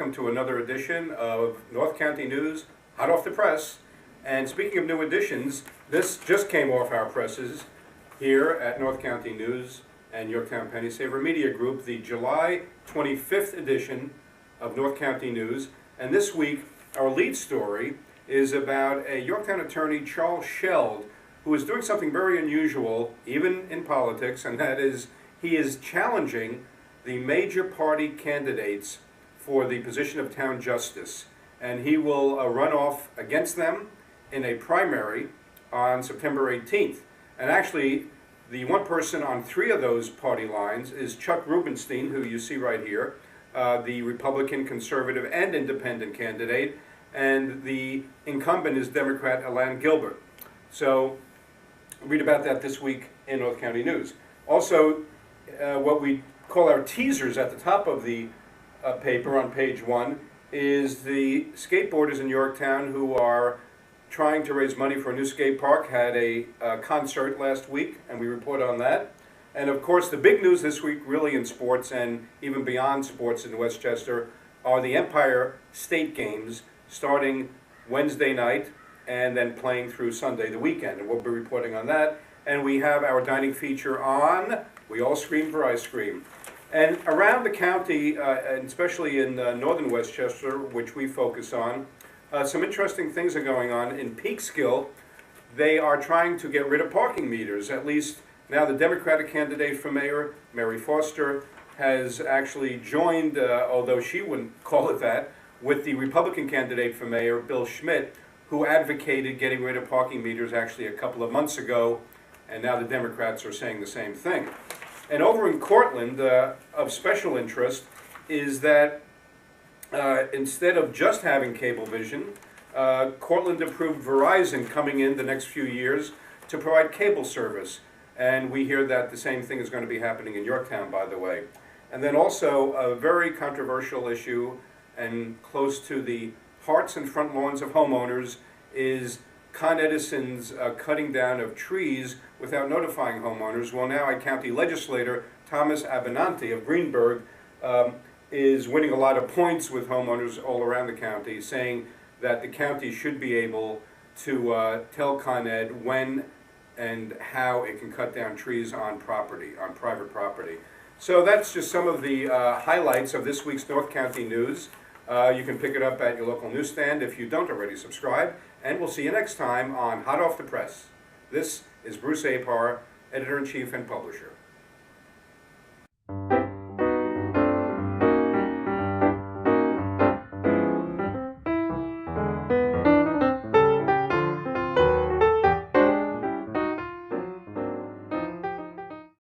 welcome to another edition of North County News, hot off the press. And speaking of new editions, this just came off our presses here at North County News and Yorktown Penny Saver Media Group, the July 25th edition of North County News. And this week, our lead story is about a Yorktown attorney, Charles Sheld, who is doing something very unusual, even in politics, and that is he is challenging the major party candidates for the position of town justice. And he will run off against them in a primary on September 18th. And actually, the one person on three of those party lines is Chuck Rubenstein, who you see right here, the Republican, conservative, and independent candidate, and the incumbent is Democrat Alan Gilbert. So read about that this week in North County News. Also, what we call our teasers at the top of the paper on page 1 is the skateboarders in Yorktown who are trying to raise money for a new skate park. Had a concert last week, and we report on that. And of course, the big news this week, really in sports and even beyond sports in Westchester, are the Empire State Games starting Wednesday night and then playing through Sunday, the weekend. And we'll be reporting on that. And we have our dining feature on We All Scream for Ice Cream. And around the county, and especially in northern Westchester, which we focus on, some interesting things are going on. In Peekskill, they are trying to get rid of parking meters. At least now the Democratic candidate for mayor, Mary Foster, has actually joined, although she wouldn't call it that, with the Republican candidate for mayor, Bill Schmidt, who advocated getting rid of parking meters actually a couple of months ago, and now the Democrats are saying the same thing. And over in Cortland, of special interest is that instead of just having Cablevision, Cortland approved Verizon coming in the next few years to provide cable service. And we hear that the same thing is going to be happening in Yorktown, by the way. And then also a very controversial issue and close to the hearts and front lawns of homeowners is Con Edison's cutting down of trees without notifying homeowners. Well, now a county legislator, Thomas Abenanti of Greenberg, is winning a lot of points with homeowners all around the county, saying that the county should be able to tell Con Ed when and how it can cut down trees on property, on private property. So that's just some of the highlights of this week's North County News. You can pick it up at your local newsstand if you don't already subscribe. And we'll see you next time on Hot Off the Press. This is Bruce Apar, Editor-in-Chief and Publisher.